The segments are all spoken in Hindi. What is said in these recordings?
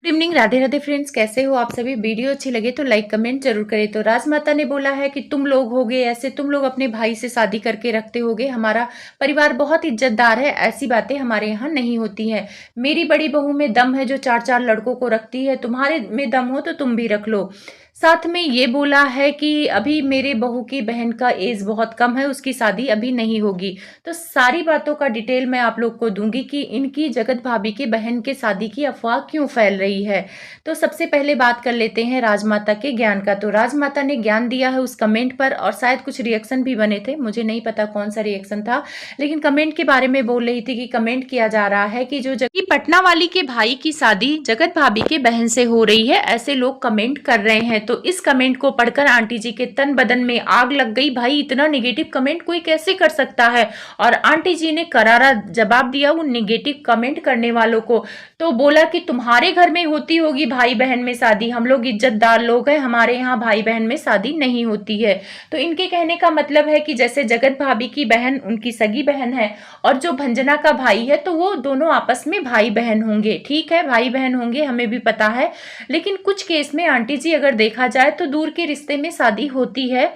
Good evening, Radhe Radhe friends. कैसे हो आप सभी? वीडियो अच्छी लगे तो लाइक कमेंट जरूर करें। तो राजमाता ने बोला है कि तुम लोग होगे ऐसे, तुम लोग अपने भाई से शादी करके रखते होगे, हमारा परिवार बहुत इज्जतदार है, ऐसी बातें हमारे यहाँ नहीं होती हैं। मेरी बड़ी बहू में दम है जो चार चार लड़कों को रखती है, तुम्हारे में दम हो तो तुम भी रख लो। साथ में ये बोला है कि अभी मेरे बहू की बहन का एज बहुत कम है, उसकी शादी अभी नहीं होगी। तो सारी बातों का डिटेल मैं आप लोग को दूंगी कि इनकी जगत भाभी के बहन के शादी की अफवाह क्यों फैल रही है। तो सबसे पहले बात कर लेते हैं राजमाता के ज्ञान का। तो राजमाता ने ज्ञान दिया है उस कमेंट पर, और शायद कुछ रिएक्शन भी बने थे, मुझे नहीं पता कौन सा रिएक्शन था, लेकिन कमेंट के बारे में बोल रही थी कि कमेंट किया जा रहा है कि जो जबकि पटना वाली के भाई की शादी जगत भाभी के बहन से हो रही है, ऐसे लोग कमेंट कर रहे हैं। तो इस कमेंट को पढ़कर आंटी जी के तन बदन में आग लग गई। भाई, इतना नेगेटिव कमेंट कोई कैसे कर सकता है? और आंटी जी ने करारा जवाब दिया उन नेगेटिव कमेंट करने वालों को। तो बोला कि तुम्हारे घर में होती होगी भाई बहन में शादी, हम लोग इज्जतदार लोग हैं, हमारे यहाँ भाई बहन में शादी नहीं होती है। तो इनके कहने का मतलब है कि जैसे जगत भाभी की बहन उनकी सगी बहन है और जो भंजना का भाई है, तो वो दोनों आपस में भाई बहन होंगे। ठीक है, भाई बहन होंगे, हमें भी पता है। लेकिन कुछ केस में आंटी जी अगर देखा जाए तो दूर के रिश्ते में शादी होती है।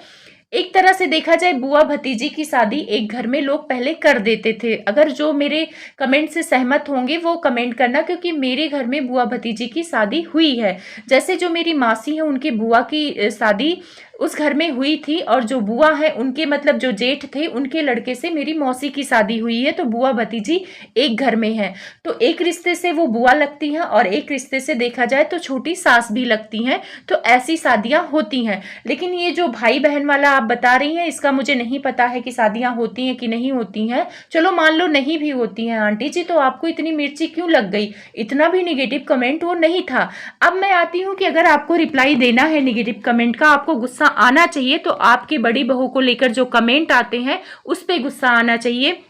एक तरह से देखा जाए बुआ भतीजी की शादी एक घर में लोग पहले कर देते थे। अगर जो मेरे कमेंट से सहमत होंगे वो कमेंट करना, क्योंकि मेरे घर में बुआ भतीजी की शादी हुई है। जैसे जो मेरी मासी है उनकी बुआ की शादी उस घर में हुई थी, और जो बुआ है उनके मतलब जो जेठ थे उनके लड़के से मेरी मौसी की शादी हुई है। तो बुआ भतीजी एक घर में है, तो एक रिश्ते से वो बुआ लगती हैं और एक रिश्ते से देखा जाए तो छोटी सास भी लगती हैं। तो ऐसी शादियां होती हैं। लेकिन ये जो भाई बहन वाला आप बता रही हैं, इसका मुझे नहीं पता है कि शादियां होती हैं कि नहीं होती हैं। चलो मान लो नहीं भी होती हैं आंटी जी, तो आपको इतनी मिर्ची क्यों लग गई? इतना भी नेगेटिव कमेंट वो नहीं था। अब मैं आती हूँ कि अगर आपको रिप्लाई देना है नेगेटिव कमेंट का, आपको गुस्सा आना चाहिए, तो आपकी बड़ी बहू को लेकर जो कमेंट आते हैं उस पे गुस्सा आना चाहिए।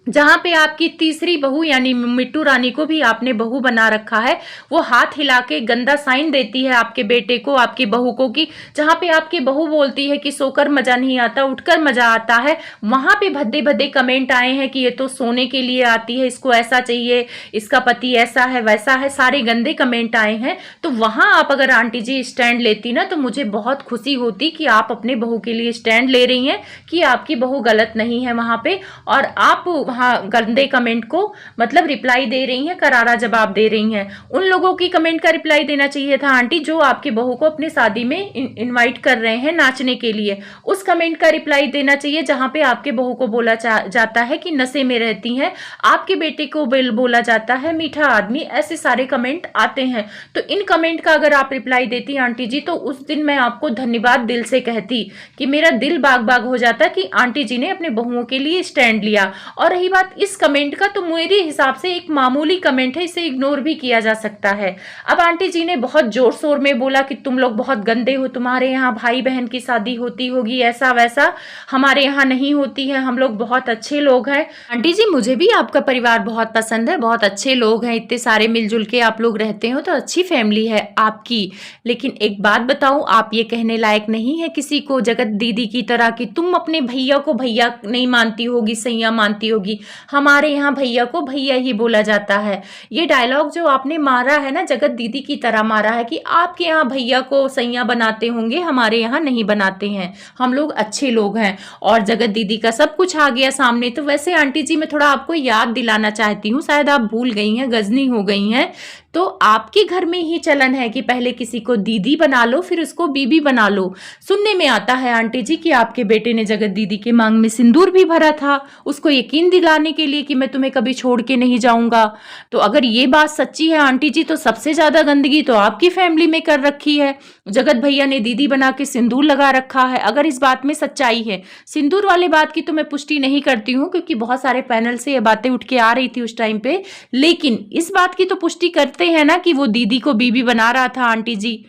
जहां पे आपकी तीसरी बहू यानी मिट्टू रानी को भी आपने बहू बना रखा है, वो हाथ हिला के गंदा साइन देती है आपके बेटे को, आपकी बहू को, कि जहां पे आपकी बहू बोलती है कि सोकर मजा नहीं आता, उठकर मजा आता है, वहां पे भद्दे भद्दे कमेंट आए हैं कि ये तो सोने के लिए आती है, इसको ऐसा चाहिए, इसका पति ऐसा है वैसा है, सारे गंदे कमेंट आए हैं। तो वहां आप अगर आंटी जी स्टैंड लेती ना, तो मुझे बहुत खुशी होती कि आप अपने बहू के लिए स्टैंड ले रही हैं, कि आपकी बहू गलत नहीं है वहां पे, और आप वहाँ गंदे कमेंट को मतलब रिप्लाई दे रही हैं, करारा जवाब दे रही हैं। उन लोगों की कमेंट का रिप्लाई देना चाहिए था आंटी जो आपकी बहू को अपनी शादी में इनवाइट कर रहे हैं नाचने के लिए। उस कमेंट का रिप्लाई देना चाहिए जहां पे आपके बहू को बोला जाता है कि नशे में रहती हैं, आपके बेटे को बोला जाता है मीठा आदमी। ऐसे सारे कमेंट आते हैं। तो इन कमेंट का अगर आप रिप्लाई देती आंटी जी, तो उस दिन मैं आपको धन्यवाद दिल से कहती, कि मेरा दिल बाग बाग हो जाता कि आंटी जी ने अपने बहुओं के लिए स्टैंड लिया। और रही बात इस कमेंट का, तो मेरे हिसाब से एक मामूली कमेंट है, इसे इग्नोर भी किया जा सकता है। अब आंटी जी ने बहुत जोर शोर में बोला कि तुम लोग बहुत गंदे हो, तुम्हारे यहाँ भाई बहन की शादी होती होगी ऐसा वैसा, हमारे यहाँ नहीं होती है, हम लोग बहुत अच्छे लोग हैं। आंटी जी, मुझे भी आपका परिवार बहुत पसंद है, बहुत अच्छे लोग हैं, इतने सारे मिलजुल के आप लोग रहते हो, तो अच्छी फैमिली है आपकी। लेकिन एक बात बताऊं, आप ये कहने लायक नहीं है किसी को जगत दीदी की तरह कि तुम अपने भैया को भैया नहीं मानती होगी, सैया मानती होगी। हमारे यहाँ भैया को भैया ही बोला जाता है। ये डायलॉग जो आपने मारा है ना, जगत दीदी की तरह मारा है कि आपके यहाँ भैया को सैया बनाते होंगे, हमारे यहाँ नहीं बनाते हैं, हम लोग अच्छे लोग हैं। और जगत दीदी का सब कुछ आ गया सामने। तो वैसे आंटी जी मैं थोड़ा आपको याद दिलाना चाहती हूँ, शायद आप भूल गई हैं, गजनी हो गई हैं। तो आपके घर में ही चलन है कि पहले किसी को दीदी बना लो फिर उसको बीबी बना लो। सुनने में आता है आंटी जी कि आपके बेटे ने जगत दीदी के मांग में सिंदूर भी भरा था, उसको यकीन दिलाने के लिए कि मैं तुम्हें कभी छोड़ के नहीं जाऊंगा। तो अगर ये बात सच्ची है आंटी जी, तो सबसे ज्यादा गंदगी तो आपकी फैमिली में कर रखी है। जगत भैया ने दीदी बना के सिंदूर लगा रखा है। अगर इस बात में सच्चाई है, सिंदूर वाली बात की तो मैं पुष्टि नहीं करती हूँ, क्योंकि बहुत सारे पैनल से ये बातें उठ के आ रही थी उस टाइम पे, लेकिन इस बात की तो पुष्टि करते हैं ना कि वो दीदी को बीबी बना रहा था आंटी जी।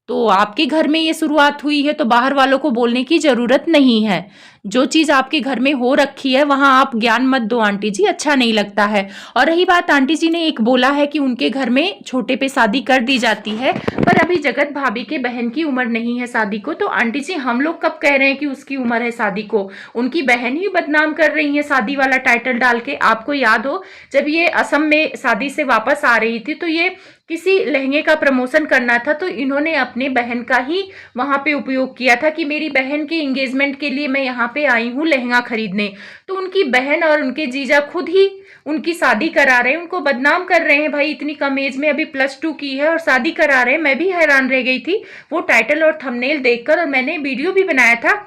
तो आपके घर में ये शुरुआत हुई है, तो बाहर वालों को बोलने की जरूरत नहीं है। जो चीज़ आपके घर में हो रखी है वहां आप ज्ञान मत दो आंटी जी, अच्छा नहीं लगता है। और रही बात, आंटी जी ने एक बोला है कि उनके घर में छोटे पे शादी कर दी जाती है, पर अभी जगत भाभी के बहन की उम्र नहीं है शादी को। तो आंटी जी हम लोग कब कह रहे हैं कि उसकी उम्र है शादी को? उनकी बहन ही बदनाम कर रही है शादी वाला टाइटल डाल के। आपको याद हो जब ये असम में शादी से वापस आ रही थी तो ये किसी लहंगे का प्रमोशन करना था, तो इन्होंने अपने बहन का ही वहां पे उपयोग किया था कि मेरी बहन के एंगेजमेंट के लिए मैं यहाँ पे आई हूँ लहंगा खरीदने। तो उनकी बहन और उनके जीजा खुद ही उनकी शादी करा रहे हैं, उनको बदनाम कर रहे हैं। भाई इतनी कम एज में अभी +2 की है और शादी करा रहे हैं। मैं भी हैरान रह गई थी वो टाइटल और थंबनेल देखकर, और मैंने वीडियो भी बनाया था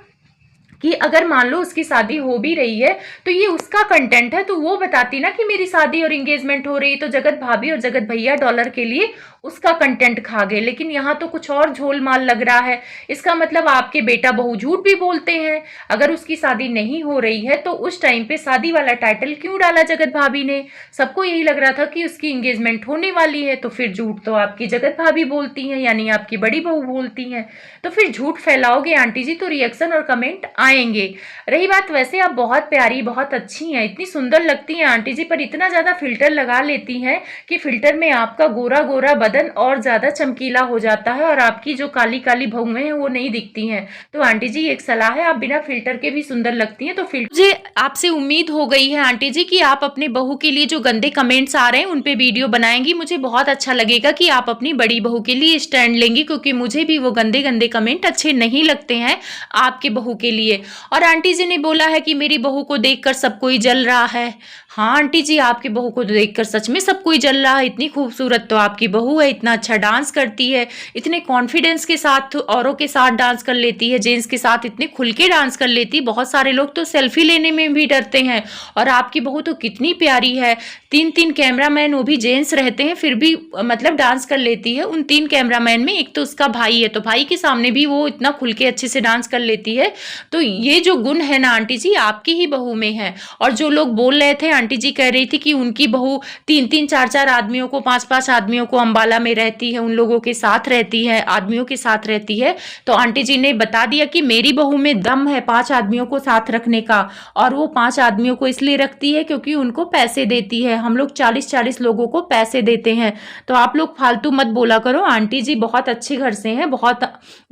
कि अगर मान लो उसकी शादी हो भी रही है तो ये उसका कंटेंट है, तो वो बताती ना कि मेरी शादी और एंगेजमेंट हो रही, तो जगत भाभी और जगत भैया डॉलर के लिए उसका कंटेंट खा गए। लेकिन यहाँ तो कुछ और झोल माल लग रहा है। इसका मतलब आपके बेटा बहू झूठ भी बोलते हैं। अगर उसकी शादी नहीं हो रही है तो उस टाइम पे शादी वाला टाइटल क्यों डाला जगत भाभी ने? सबको यही लग रहा था कि उसकी एंगेजमेंट होने वाली है, तो फिर झूठ तो आपकी जगत भाभी बोलती हैं, यानी आपकी बड़ी बहू बोलती हैं। तो फिर झूठ फैलाओगे आंटी जी तो रिएक्शन और कमेंट आएंगे। रही बात, वैसे आप बहुत प्यारी बहुत अच्छी हैं, इतनी सुंदर लगती हैं आंटी जी, पर इतना ज्यादा फिल्टर लगा लेती हैं कि फिल्टर में आपका गोरा गोरा बदन और ज्यादा चमकीला हो जाता है और आपकी जो काली काली भौहें हैं वो नहीं दिखती हैं। तो आंटी जी एक सलाह है, आप बिना फिल्टर के भी सुंदर लगती हैं। तो फिल्टर, मुझे आपसे उम्मीद हो गई है आंटी जी कि आप अपने बहू के लिए जो गंदे कमेंट्स आ रहे हैं उन पे वीडियो बनाएंगी। मुझे बहुत अच्छा लगेगा कि आप अपनी बड़ी बहू के लिए स्टैंड लेंगी, क्योंकि मुझे भी वो गंदे गंदे कमेंट अच्छे नहीं लगते हैं आपके बहू के लिए। और आंटी जी ने बोला है कि मेरी बहू को देखकर सब कोई जल रहा है। हाँ आंटी जी, आपकी बहू को देखकर सच में सब कोई जल रहा है। इतनी खूबसूरत तो आपकी बहू है, इतना अच्छा डांस करती है, इतने कॉन्फिडेंस के साथ औरों के साथ डांस कर लेती है, जेंट्स के साथ इतने खुल के डांस कर लेती है। बहुत सारे लोग तो सेल्फी लेने में भी डरते हैं, और आपकी बहू तो कितनी प्यारी है। 3 कैमरामैन, वो भी जेंट्स रहते हैं, फिर भी मतलब डांस कर लेती है। उन 3 कैमरामैन में एक तो उसका भाई है, तो भाई के सामने भी वो इतना खुल के अच्छे से डांस कर लेती है। तो ये जो गुण है ना आंटी जी, आपकी ही बहू में है। और जो लोग बोल रहे थे, आंटी जी कह रही थी कि उनकी बहू 3-3 4-4 आदमियों को 5-5 आदमियों को अंबाला में रहती है, उन लोगों के साथ रहती है, आदमियों के साथ रहती है। तो आंटी जी ने बता दिया कि मेरी बहू में दम है 5 आदमियों को साथ रखने का, और वो 5 आदमियों को इसलिए रखती है क्योंकि उनको पैसे देती है। हम लोग 40-40 लोगों को पैसे देते हैं। तो आप लोग फालतू मत बोला करो। आंटी जी बहुत अच्छे घर से हैं, बहुत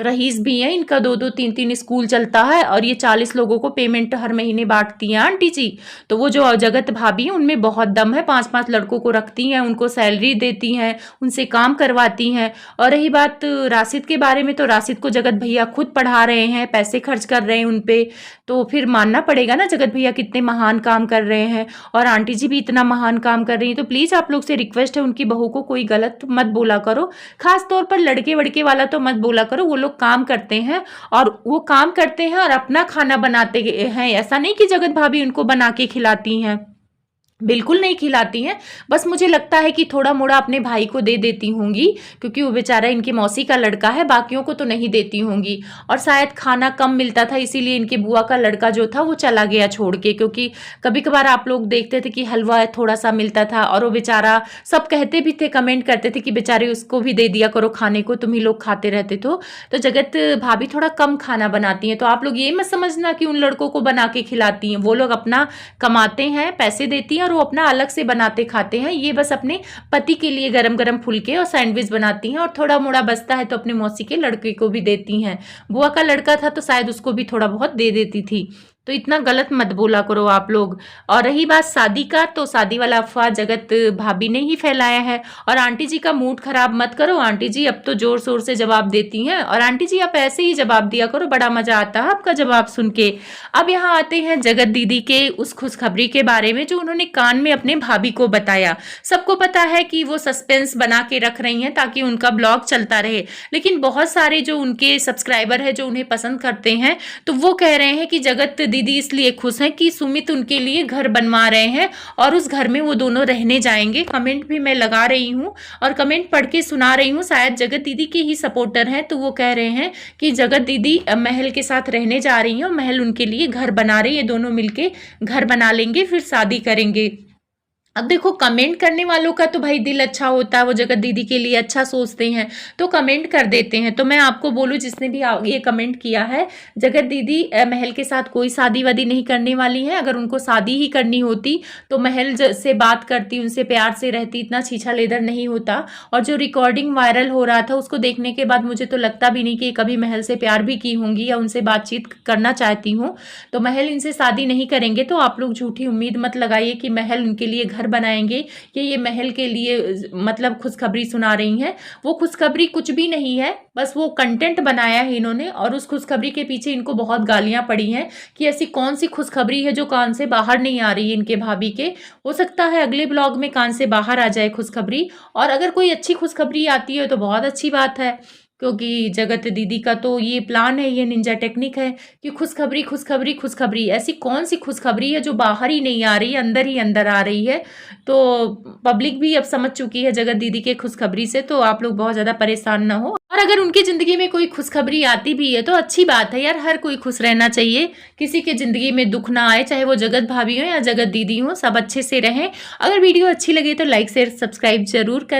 रईस भी हैं, इनका 2-2 3-3 स्कूल चलता है, और ये 40 लोगों को पेमेंट हर महीने बांटती हैं आंटी जी। तो वो जो जगत भाभी है उनमें बहुत दम है, 5-5 लड़कों को रखती हैं, उनको सैलरी देती हैं, उनसे काम करवाती हैं। और रही बात राशिद के बारे में, तो राशिद को जगत भैया खुद पढ़ा रहे हैं, पैसे खर्च कर रहे हैं उन पे, तो फिर मानना पड़ेगा ना जगत भैया कितने महान काम कर रहे हैं, और आंटी जी भी इतना महान काम कर रही हैं। तो प्लीज़ आप लोग से रिक्वेस्ट है, उनकी बहू को कोई गलत मत बोला करो, खास तौर पर लड़के वड़के वाला तो मत बोला करो। वो लोग काम करते हैं, और वो काम करते हैं और अपना खाना बनाते हैं। ऐसा नहीं कि जगत भाभी उनको बना के खिलाती हैं, बिल्कुल नहीं खिलाती हैं। बस मुझे लगता है कि थोड़ा मोड़ा अपने भाई को दे देती होंगी, क्योंकि वो बेचारा इनकी मौसी का लड़का है, बाकियों को तो नहीं देती होंगी। और शायद खाना कम मिलता था, इसीलिए इनके बुआ का लड़का जो था वो चला गया छोड़ के, क्योंकि कभी कभार आप लोग देखते थे कि हलवा थोड़ा सा मिलता था, और वो बेचारा, सब कहते भी थे, कमेंट करते थे कि बेचारे उसको भी दे दिया करो खाने को, तुम ही लोग खाते रहते। तो जगत भाभी थोड़ा कम खाना बनाती हैं। तो आप लोग ये मत समझना कि उन लड़कों को बना के खिलाती हैं, वो लोग अपना कमाते हैं, पैसे देती हैं, और वो अपना अलग से बनाते खाते हैं। ये बस अपने पति के लिए गरम गरम फुलके और सैंडविच बनाती हैं, और थोड़ा मोड़ा बचता है तो अपने मौसी के लड़के को भी देती हैं। बुआ का लड़का था तो शायद उसको भी थोड़ा बहुत दे देती थी। तो इतना गलत मत बोला करो आप लोग। और रही बात शादी का, तो शादी वाला अफवाह जगत भाभी ने ही फैलाया है। और आंटी जी का मूड खराब मत करो। आंटी जी अब तो जोर शोर से जवाब देती हैं, और आंटी जी आप ऐसे ही जवाब दिया करो, बड़ा मजा आता है आपका जवाब सुन के। अब यहाँ आते हैं जगत दीदी के उस खुशखबरी के बारे में जो उन्होंने कान में अपने भाभी को बताया। सबको पता है कि वो सस्पेंस बना के रख रही हैं ताकि उनका ब्लॉग चलता रहे, लेकिन बहुत सारे जो उनके सब्सक्राइबर है, जो उन्हें पसंद करते हैं, तो वो कह रहे हैं कि जगत दीदी इसलिए खुश हैं कि सुमित उनके लिए घर बनवा रहे हैं, और उस घर में वो दोनों रहने जाएंगे। कमेंट भी मैं लगा रही हूँ और कमेंट पढ़ के सुना रही हूँ, शायद जगत दीदी के ही सपोर्टर हैं। तो वो कह रहे हैं कि जगत दीदी महल के साथ रहने जा रही हैं, और महल उनके लिए घर बना रही है, दोनों मिलके घर बना लेंगे, फिर शादी करेंगे। अब देखो कमेंट करने वालों का तो भाई दिल अच्छा होता है, वो जगत दीदी के लिए अच्छा सोचते हैं तो कमेंट कर देते हैं। तो मैं आपको बोलूँ जिसने भी ये कमेंट किया है, जगत दीदी महल के साथ कोई शादी वादी नहीं करने वाली है। अगर उनको शादी ही करनी होती तो महल से बात करती, उनसे प्यार से रहती, इतना छीछा लेदर नहीं होता। और जो रिकॉर्डिंग वायरल हो रहा था उसको देखने के बाद मुझे तो लगता भी नहीं कि कभी महल से प्यार भी की होंगी या उनसे बातचीत करना चाहती हूँ। तो महल इनसे शादी नहीं करेंगे। तो आप लोग झूठी उम्मीद मत लगाइए कि महल उनके लिए घर बनाएंगे, कि ये महल के लिए मतलब खुशखबरी सुना रही हैं। वो खुशखबरी कुछ भी नहीं है, बस वो कंटेंट बनाया है इन्होंने, और उस खुशखबरी के पीछे इनको बहुत गालियां पड़ी हैं कि ऐसी कौन सी खुशखबरी है जो कान से बाहर नहीं आ रही है इनके भाभी के। हो सकता है अगले ब्लॉग में कान से बाहर आ जाए खुशखबरी, और अगर कोई अच्छी खुशखबरी आती है तो बहुत अच्छी बात है, क्योंकि जगत दीदी का तो ये प्लान है, ये निंजा टेक्निक है कि खुशखबरी खुशखबरी खुशखबरी। ऐसी कौन सी खुशखबरी है जो बाहर ही नहीं आ रही है, अंदर ही अंदर आ रही है। तो पब्लिक भी अब समझ चुकी है जगत दीदी के खुशखबरी से, तो आप लोग बहुत ज़्यादा परेशान ना हो। और अगर उनकी ज़िंदगी में कोई खुशखबरी आती भी है तो अच्छी बात है यार, हर कोई खुश रहना चाहिए, किसी के ज़िंदगी में दुख ना आए, चाहे वो जगत भाभी हो या जगत दीदी हो, सब अच्छे से रहें। अगर वीडियो अच्छी लगे तो लाइक शेयर सब्सक्राइब जरूर करें।